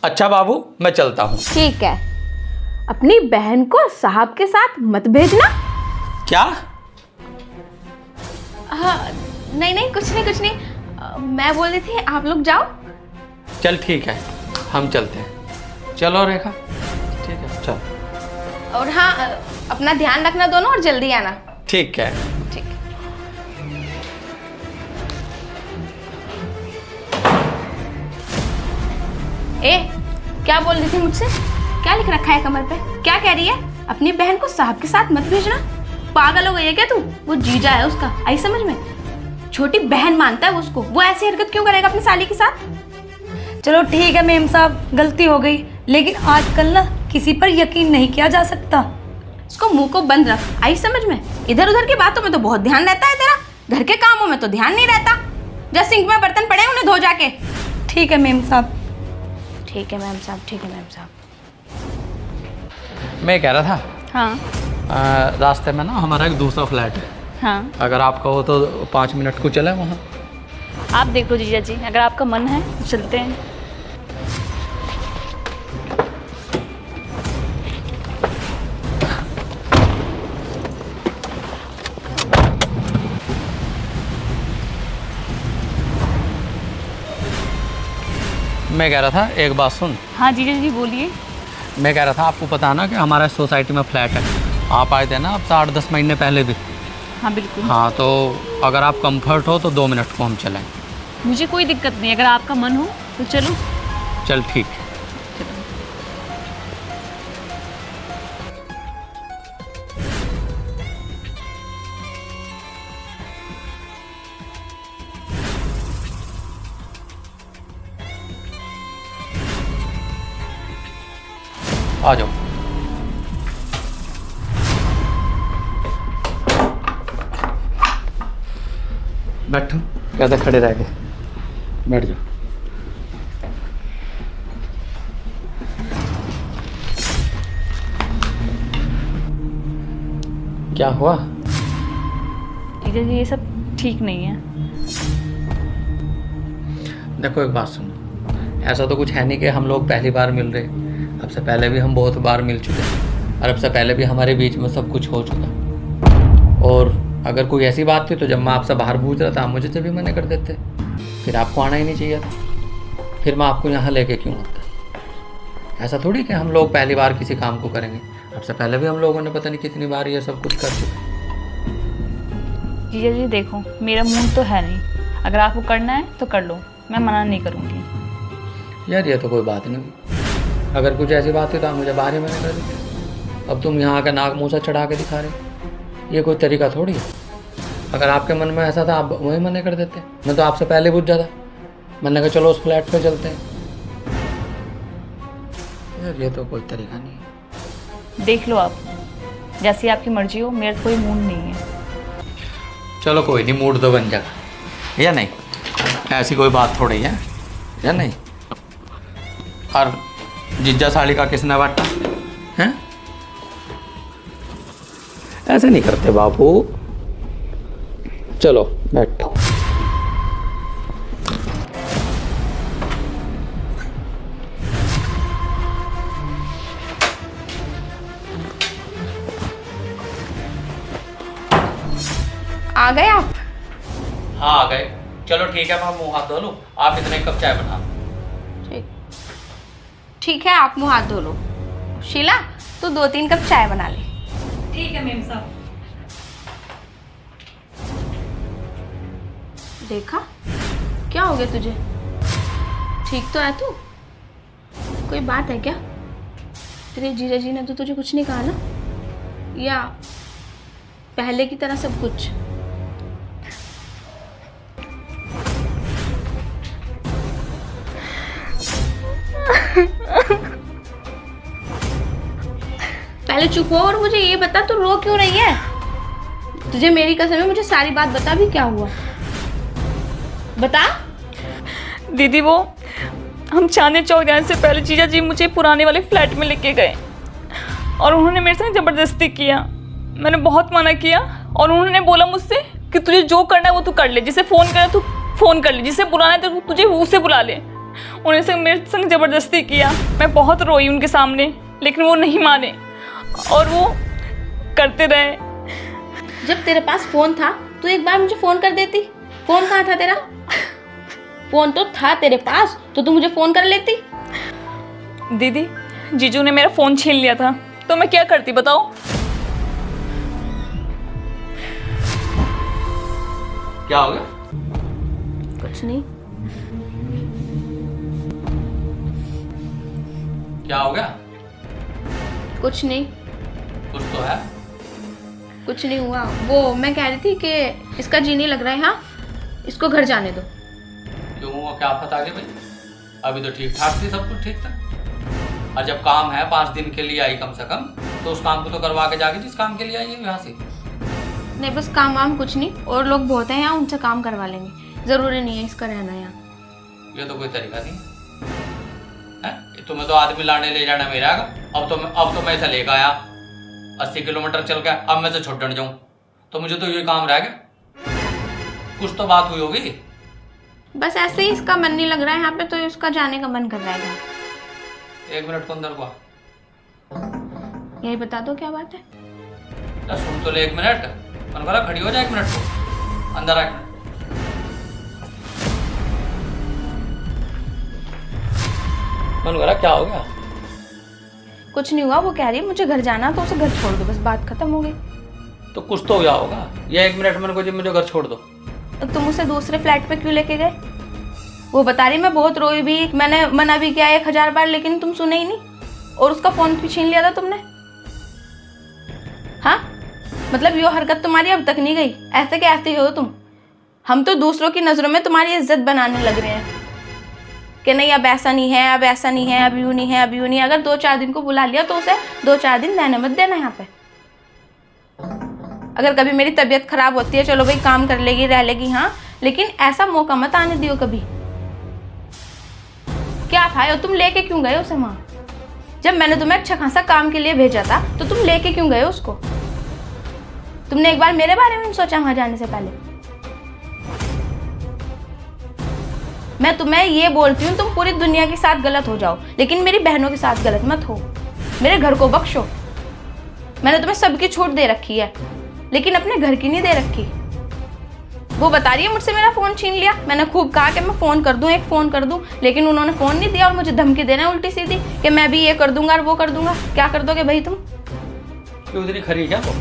अच्छा बाबू, मैं चलता हूँ। ठीक है, अपनी बहन को साहब के साथ मत भेजना। क्या? हाँ, नहीं नहीं, कुछ नहीं। मैं बोल रही थी आप लोग जाओ। चल ठीक है, हम चलते हैं। चलो रेखा, ठीक है चल। और हाँ, अपना ध्यान रखना दोनों और जल्दी आना। ठीक है। ठीक है। ए, क्या बोल रही थी मुझसे? क्या लिख रखा है कमर पे? क्या कह रही है? अपनी बहन को साहब के साथ मत भेजना। पागल हो गई है क्या तू? वो जीजा है उसका, आई समझ में? छोटी बहन मानता है वो उसको, वो ऐसी हरकत क्यों करेगा अपनी साली के साथ? चलो ठीक है मेम साहब, गलती हो गई, लेकिन आजकल ना किसी पर यकीन नहीं किया जा सकता। उसको मुंह को बंद रख, आई समझ में? इधर उधर की बातों में तो बहुत ध्यान रहता है तेरा, घर के कामों में तो ध्यान नहीं रहता। जा सिंक में बर्तन पड़े उन्हें धो जाके। ठीक है मेम साहब। ठीक है मैम साहब, ठीक है मैम साहब। मैं कह रहा था, हाँ रास्ते में ना हमारा एक दूसरा फ्लैट है, हाँ, अगर आप कहो तो 5 मिनट को चले वहाँ। आप देख लो जीजा जी, अगर आपका मन है तो चलते हैं। मैं कह रहा था एक बात सुन। हाँ जीजा जी बोलिए। मैं कह रहा था, आपको पता है ना कि हमारा सोसाइटी में फ्लैट है, आप आए थे ना अब 8-10 महीने पहले भी। हाँ बिल्कुल। हाँ, तो अगर आप कंफर्ट हो तो 2 मिनट को हम चलें। मुझे कोई दिक्कत नहीं, अगर आपका मन हो तो चलो। चल ठीक है। आ जाओ। बैठो, कैसे खड़े रह गए? बैठ जाओ। क्या हुआ? जीजा जी ये सब ठीक नहीं है। देखो एक बात सुनो, ऐसा तो कुछ है नहीं कि हम लोग पहली बार मिल रहे, अब से पहले भी हम बहुत बार मिल चुके हैं, और अब से पहले भी हमारे बीच में सब कुछ हो चुका। और अगर कोई ऐसी बात थी तो जब मैं आपसे बाहर पूछ रहा था आप मुझे से भी मना कर देते, फिर आपको आना ही नहीं चाहिए था, फिर मैं आपको यहाँ लेके क्यों आता? ऐसा थोड़ी कि हम लोग पहली बार किसी काम को करेंगे, अब से पहले भी हम लोगों ने पता नहीं कितनी बार ये सब कुछ कर चुके। जीजा जी देखो, मेरा मूड तो है नहीं, अगर आपको करना है तो कर लो, मैं मना नहीं करूँगी। यार ये तो कोई बात नहीं, अगर कुछ ऐसी बात है तो आप मुझे बाहर ही मना कर देते। अब तुम यहाँ आकर नाक मुँह से चढ़ा के दिखा रहे, ये कोई तरीका थोड़ी है। अगर आपके मन में ऐसा था आप वही मना कर देते, मैं तो आपसे पहले पूछ जाता। मैंने कहा चलो उस फ्लैट पे चलते हैं। यार ये तो कोई तरीका नहीं है। देख लो आप, जैसी आपकी मर्जी हो, मेरा तो कोई मूड नहीं है। चलो कोई नहीं, मूड तो बन जाएगा या नहीं, ऐसी कोई बात थोड़ी है या नहीं। और जिज्जा साड़ी का किसने बांटा है? ऐसे नहीं करते बाबू। चलो बैठो। आ गए आप? हाँ आ गए। चलो ठीक है, मैं मुँह हाथ धो लूँ, आप इतने कप चाय बना। ठीक है, आप मुंह हाथ धो लो। शीला, तू 2-3 कप चाय बना ले। ठीक है मेम साहब। देखा, क्या हो गया तुझे? ठीक तो है तू? कोई बात है क्या? तेरे जीजा जी ने तो तुझे कुछ नहीं कहा ना? या पहले की तरह सब कुछ? पहले चुप हो और मुझे ये बता तू रो क्यों रही है? तुझे मेरी कसम है, मुझे सारी बात बता भी क्या हुआ, बता। दीदी वो हम चांदनी चौक जाने से पहले जीजा जी मुझे पुराने वाले फ्लैट में लेके गए और उन्होंने मेरे से ज़बरदस्ती किया। मैंने बहुत मना किया और उन्होंने बोला मुझसे कि तुझे जो करना है वो तू कर ले, जिसे फ़ोन करना है तू फ़ोन कर ले, जिसे बुलाना है तो तुझे उसे बुला ले। उन्हें से मेरे संग ज़बरदस्ती किया। मैं बहुत रोई उनके सामने, लेकिन वो नहीं माने और वो करते रहे। जब तेरे पास फोन था तो एक बार मुझे फोन कर देती। फोन कहाँ था तेरा? फोन तो था तेरे पास तो तू मुझे फोन कर लेती। दीदी, जीजू ने मेरा फ़ोन छीन लिया था तो मैं क्या करती बताओ? क्या हो गया? कुछ नहीं। क्या हो गया? कुछ नहीं। कुछ तो है। कुछ नहीं हुआ। वो मैं कह रही थी कि इसका जी नहीं लग रहा है। हाँ, इसको घर जाने दो। क्यों हुआ? क्या आफत आ गई भाई? अभी तो ठीक ठाक थी, सब कुछ ठीक था। और जब काम है 5 दिन के लिए आई कम से कम, तो उस काम को तो करवा के जाके जिस काम के लिए आई है यहाँ से। नहीं, बस काम वाम कुछ नहीं, और लोग बहुत हैं यहाँ, उनसे काम करवा लेंगे। ज़रूरी नहीं है इसका रहना यहाँ। ये तो कोई तरीका नहीं है। तुम्हें तो आदमी लाने ले जाना मेरा। अब तो मैं इसे लेकर आया 80 किलोमीटर चल के, अब मैं से छोड़ने जाऊँ तो मुझे तो ये काम रह गया। कुछ तो बात हुई होगी। बस ऐसे ही इसका मन नहीं लग रहा है यहाँ पे, तो इसका जाने का मन कर रहा है। 1 मिनट को अंदर को आ। यही बता दो क्या बात है। तो सुन तो ले 1 मिनट। मन करा खड़ी हो जाए 1 मिनट को अंदर आ। 1 मिनट। मन करा क्या हो गया? कुछ नहीं हुआ। वो कह रही है मुझे घर जाना, तो उसे घर छोड़ दो, बस बात खत्म हो गई। तो कुछ तो हुआ होगा। ये 1 मिनट मन को जी मुझे घर छोड़ दो। तो तुम उसे दूसरे फ्लैट पे क्यों लेके गए? वो बता रही मैं बहुत रोई भी, मैंने मना भी किया 1000 बार, लेकिन तुम सुने ही नहीं, और उसका फोन भी छीन लिया था तुमने। हाँ, मतलब ये हरकत तुम्हारी अब तक नहीं गई। ऐसे के ऐसे ही हो तुम। हम तो दूसरों की नज़रों में तुम्हारी इज्जत बनाने लग रहे हैं कि नहीं अब ऐसा नहीं है, अब ऐसा नहीं है, अब यूँ नहीं है, अब यूँ नहीं है। अगर 2-4 दिन को बुला लिया तो उसे 2-4 दिन रहने मत देना यहाँ पे। अगर कभी मेरी तबीयत खराब होती है, चलो भाई काम कर लेगी, रह लेगी, हाँ, लेकिन ऐसा मौका मत आने दियो कभी। क्या था तुम लेके क्यों गए उसे वहाँ? जब मैंने तुम्हें अच्छा खासा काम के लिए भेजा था तो तुम लेके क्यों गए उसको? तुमने एक बार मेरे बारे में सोचा वहां जाने से पहले? मैं तुम्हें ये बोलती हूँ, तुम पूरी दुनिया के साथ गलत हो जाओ, लेकिन मेरी बहनों के साथ गलत मत हो। मेरे घर को बख्शो। मैंने तुम्हें सबकी छूट दे रखी है, लेकिन अपने घर की नहीं दे रखी। वो बता रही है मुझसे मेरा फ़ोन छीन लिया। मैंने खूब कहा कि मैं फ़ोन कर दूँ, एक फ़ोन कर दूँ, लेकिन उन्होंने फ़ोन नहीं दिया और मुझे धमकी देना है उल्टी सीधी कि मैं भी ये कर दूंगा और वो कर दूंगा। क्या कर दोगे भाई तुम? क्यों इतनी खरी क्या वो?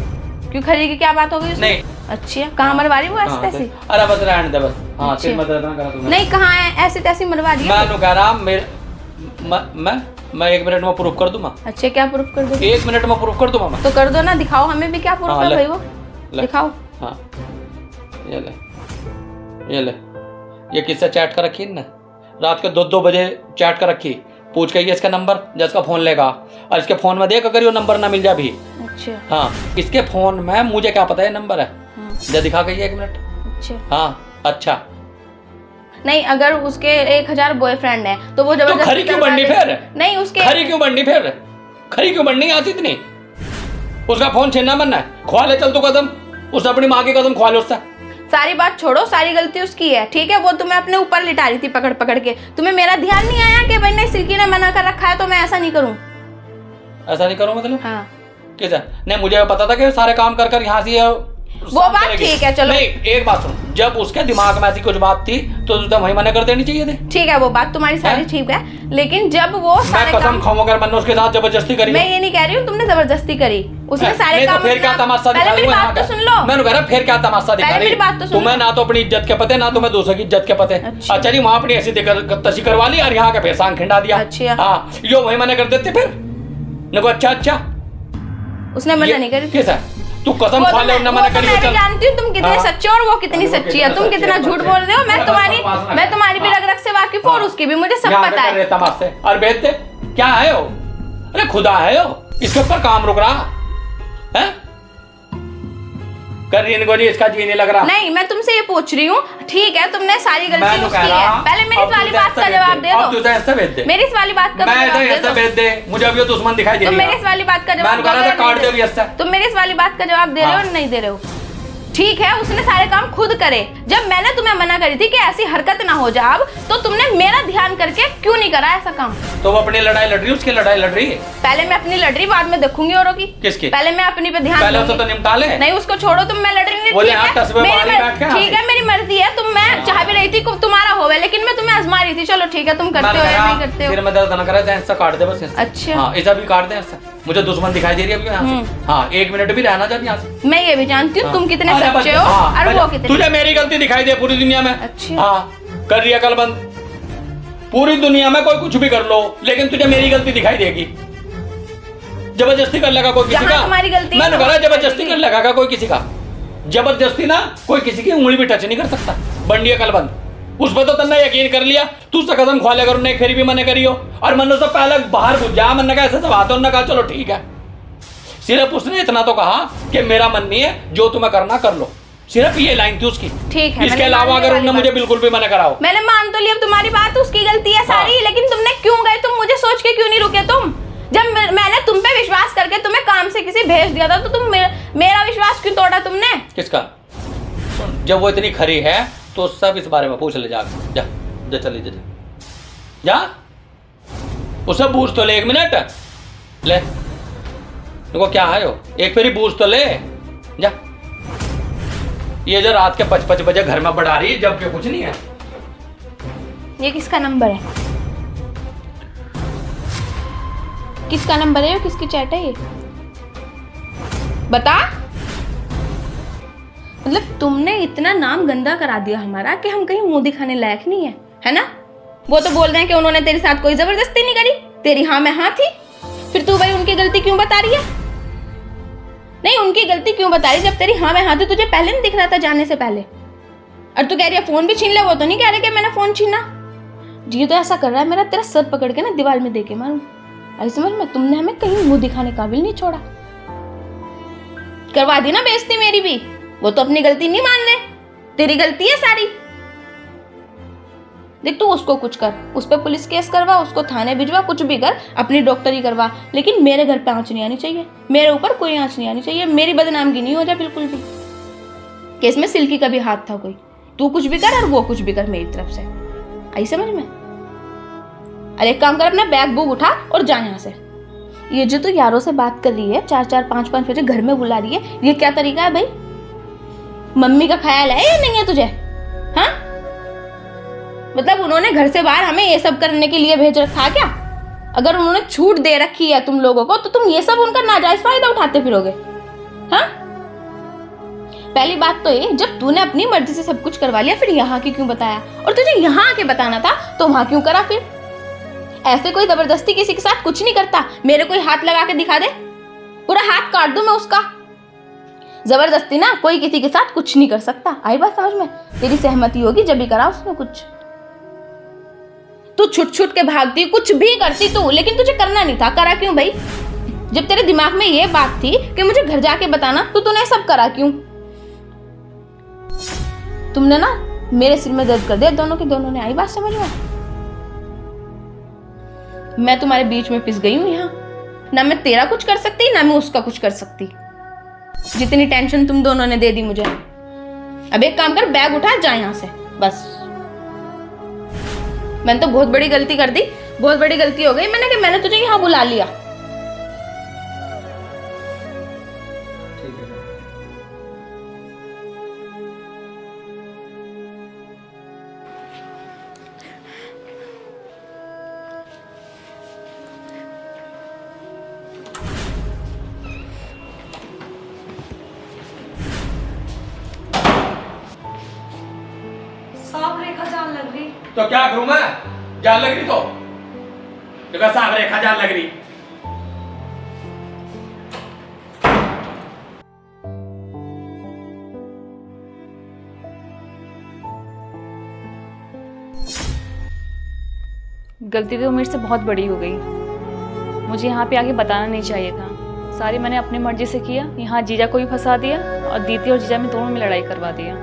क्यों खरी की क्या बात हो गई उसमें? नहीं। अच्छी है, कहाँ मरवा रही वो ऐसी तैसी? अरे बस रहने दे बस। हाँ, अच्छी है। मत रहना करा तूने। नहीं, कहाँ है ऐसी तैसी मरवा रही है? मैं कह रहा मैं 1 मिनट में प्रूफ कर दूंगा। अच्छा, क्या प्रूफ कर दोगे? 1 मिनट में प्रूफ कर दूंगा मैं। तो कर दो ना, दिखाओ हमें भी क्या प्रूफ हाँ, है ले, भाई वो। ले। दिखाओ। हाँ, ये ले। ये किससे चैट कर रखी है? रात के 2-2 बजे चैट कर रखी। पूछ के ये इसका नंबर, जिसका फ़ोन लेगा, और इसके फ़ोन में देख अगर ये नंबर ना मिल जाए भी। अच्छा। हाँ, इसके फ़ोन में मुझे क्या पता है नंबर है। हाँ। जा दिखा के ये 1 मिनट। अच्छा। हाँ, अच्छा। नहीं, अगर उसके 1000 बॉयफ्रेंड है तो वो जबरदस्ती खरी क्यों करवा बननी दे। फिर? नहीं, उसके खरी क्यों बननी फिर? खरी क्यों बननी आज इतनी? उसका फोन छीनना बनना है? ख्वा ले चल तू कदम, उसने अपनी माँ की कदम ख्वा ले उससे। सारी बात छोड़ो, सारी गलती उसकी है, ठीक है? वो तुम्हें अपने ऊपर लिटा रही थी पकड़ पकड़ के। तुम्हें मेरा ध्यान नहीं आया कि भाई नहीं, सिल्की ने मना कर रखा है तो मैं ऐसा नहीं करूं। ऐसा नहीं करूं मतलब? हाँ। कैसा? नहीं, मुझे पता था कि सारे काम कर कर यहाँ से वो बात ठीक है, चलो। नहीं, एक बात सुन, जब उसके दिमाग में ऐसी कुछ बात थी तो तुझे वही मना कर देनी चाहिए थी। ठीक है, वो बात तुम्हारी सारी ठीक है, लेकिन जब वो सारे मैं कसम खाऊं अगर मैंने उसके साथ जबरदस्ती करी। मैं ये नहीं कह रही हूँ तुमने जबरदस्ती करी, उसने सारे काम। फिर क्या तमाशा दिखा? पहले मेरी बात तो सुन लो। मैंने कह रहा फिर क्या तमाशा दिखा रही? मेरी बात तो सुन लो। तुम्हें ना तो अपनी इज्जत के पते, ना तुम्हें दूसरे की इज्जत के पते। अच्छा जी, वहां अपनी ऐसी तशी करवा ली और यहाँ के फिर सांग खिंडा दिया। अच्छा। हाँ, यो वही मना कर देते फिर। देखो अच्छा उसने मना नहीं करी। कैसा? तू कसम खा ले उन्होंने मना करी। मैं जानती हूँ तुम कितने सच्चे हो और वो कितनी सच्ची है। तुम कितना झूठ बोल रहे हो। मैं तुम्हारी भी रग रग से वाकिफ हूँ और उसकी भी मुझे सब पता है। तमाशे और बेच दे क्या है वो? अरे खुदा है वो, इसके ऊपर काम रुक रहा है? कर रही इनको जी, इसका जी नहीं लग रहा। नहीं, मैं तुमसे ये पूछ रही हूँ, ठीक है तुमने सारी गलती उसकी है, पहले मेरी इस वाली बात का जवाब दे दो। मेरी इस वाली बात का जवाब दे। मुझे अभी दुश्मन दिखाई दे रही है। तुम मेरी इस वाली बात का जवाब काट दे भी। तुम मेरी इस वाली बात का जवाब दे रहे हो और नहीं दे रहे हो? ठीक है, उसने सारे काम खुद करे। जब मैंने तुम्हें मना करी थी कि ऐसी हरकत ना हो जाए अब, तो तुमने मेरा ध्यान करके क्यों नहीं करा ऐसा काम? तो वो अपनी लड़ाई लड़ रही है, उसकी लड़ाई लड़ रही है। पहले मैं अपनी लड़ रही, बाद में देखूंगी औरों की। किसकी? पहले मैं अपनी पे ध्यान पहले दूंगी। उसे तो निपटा ले। नहीं, उसको छोड़ो तुम, मैं लड़ रही नहीं। बोले हाँ, 10 में बाहर ही बैठ के ठीक है, मेरी मर्जी है। तुम मैं चाह भी रही थी तुम्हारा होवे, लेकिन मैं तुम्हें आजमा रही थी। चलो ठीक है, तुम करते हो या नहीं करते हो। फिर मैं दर्द ना करा जाए, इससे काट दे बस इससे। अच्छा। हाँ, ऐसा भी काट दे इससे। मुझे दुश्मन दिखाई दे रही है अभी यहाँ से। हाँ, 1 मिनट भी रहना चाहती यहाँ से। मैं ये भी जानती हूँ तुम कितने आजा सच्चे बस, हो हाँ, और वो कितने। तुझे मेरी गलती दिखाई दे पूरी दुनिया में। अच्छा। हाँ, कर रही है कल बंद। पूरी दुनिया में कोई कुछ भी कर लो, लेकिन तुझे मेरी गलती दिखाई देगी। जबरदस्ती कर लगा कोई किसी जहाँ का। तुम्हारी गलती है, मैंने कहा वहाँ जबरदस्ती कर लगा कोई किसी का। जबरदस्ती ना कोई किसी की उंगली भी टच नहीं कर सकता। बंडिया कल बंद। उस पर तो तन्ने यकीन कर लिया, तू से कदम खा लेकर उन्हें एक फेरी भी मने करी हो, और मैंने उससे पहले बाहर घुस जा। मैंने कहा ऐसे सब आता, उन्होंने कहा चलो ठीक है। सिर्फ उसने इतना तो कहा कि मेरा मन नहीं है, जो तुम्हें करना कर लो। सिर्फ ये लाइन थी उसकी। ठीक है, इसके अलावा अगर उन्होंने मुझे बिल्कुल भी मना कराओ। मैंने मान तो लिया, अब तुम्हारी बात उसकी गलती है सारी। लेकिन तुमने क्यों गए? तुम मुझे सोच के क्यों नहीं रुके? तुम जब मैंने तुम पे विश्वास करके तुम्हें काम से किसी भेज दिया था, तो तुम मेरा विश्वास क्यों तोड़ा तुमने? किसका? जब वो इतनी खरी है तो सब इस बारे में पूछ ले। जा जा जा, चली जा जा, उससे पूछ तो ले। 1 मिनट ले, देखो क्या है वो, एक फेरी पूछ तो ले। जा, ये जो रात के 5-5 बजे घर में बढ़ा रही है, जबकि कुछ नहीं है। ये किसका नंबर है? किसका नंबर है? किसकी चैट है ये? बता। मतलब तुमने इतना नाम गंदा करा दिया हमारा कि हम कहीं मुंह दिखाने लायक नहीं है ना? वो तो बोल रहे हैं कि उन्होंने तेरे साथ कोई जबरदस्ती नहीं करी, तेरी हाँ में हाँ थी। फिर तू भाई उनकी गलती क्यों बता रही है? नहीं, उनकी गलती क्यों बता रही जब तेरी हाँ में हाँ थी? तुझे पहले नहीं दिख रहा था जाने से पहले? और तू कह रही है फोन भी छीन ले। वो तो नहीं कह रहे कि मैंने फोन छीना। जी तो ऐसा कर रहा है, मेरा तेरा सर पकड़ के ना दीवार में दे के मारूं। आई समझ में? तुमने हमें कहीं मुंह दिखाने काबिल नहीं छोड़ा। करवा दी ना बेइज्जती मेरी भी। वो तो अपनी गलती नहीं मान रहे, तेरी गलती है सारी। देख, तू उसको कुछ कर, उस पर पुलिस केस करवा, उसको थाने भिजवा, कुछ भी कर, अपनी डॉक्टरी करवा, लेकिन मेरे घर पे आंच नहीं आनी चाहिए। मेरे ऊपर कोई आंच नहीं आनी चाहिए। मेरी बदनामगी नहीं हो जाए बिल्कुल भी। केस में सिल्की का भी हाथ था कोई। तू कुछ भी कर और वो कुछ भी कर मेरी तरफ से। आई समझ में? अरे एक काम कर, अपना बैग बुक उठा और जा यहाँ से। ये जो तू यारों से बात कर रही है, 4-4 5-5 बजे घर में बुला रही है, ये क्या तरीका है भाई? मम्मी का ख्याल है या नहीं है तुझे? हाँ, मतलब उन्होंने घर से बाहर हमें ये सब करने के लिए भेज रखा क्या? अगर उन्होंने छूट दे रखी है तुम लोगों को, तो तुम ये सब उनका नाजायज फायदा उठाते फिरोगे? हाँ, पहली बात तो ये, जब तूने अपनी मर्जी से सब कुछ करवा लिया, फिर यहाँ की क्यों बताया? और तुझे यहाँ आके बताना था तो वहां क्यों करा? फिर ऐसे कोई जबरदस्ती किसी के साथ कुछ नहीं करता। मेरे कोई हाथ लगा के दिखा दे, पूरा हाथ काट दूं मैं उसका। जबरदस्ती ना कोई किसी के साथ कुछ नहीं कर सकता। आई बात समझ में? तेरी सहमति होगी जब भी करा उसने कुछ। तू छुट छुट के भागती, कुछ भी करती तू, लेकिन तुझे करना नहीं था। करा क्यों भाई? जब तेरे दिमाग में ये बात थी कि मुझे घर जाके बताना, तो तूने सब करा क्यों? तुमने ना मेरे सिर में दर्द कर दिया दोनों के दोनों ने। आई बात समझ में? मैं तुम्हारे बीच में पिस गई हूं यहाँ। ना मैं तेरा कुछ कर सकती, ना मैं उसका कुछ कर सकती। जितनी टेंशन तुम दोनों ने दे दी मुझे। अब एक काम कर, बैग उठा, जा यहाँ से बस। मैंने तो बहुत बड़ी गलती कर दी, बहुत बड़ी गलती हो गई मैंने तुझे यहाँ बुला लिया। साफ रेखा जान लग रही। तो क्या करूं मैं? जान लग रही तो देखा, साफ रेखा जान लग रही। गलती तो मेरे से बहुत बड़ी हो गई। मुझे यहाँ पे आके बताना नहीं चाहिए था। सारी मैंने अपनी मर्जी से किया। यहाँ जीजा को भी फंसा दिया और दीदी और जीजा में दोनों में लड़ाई करवा दिया।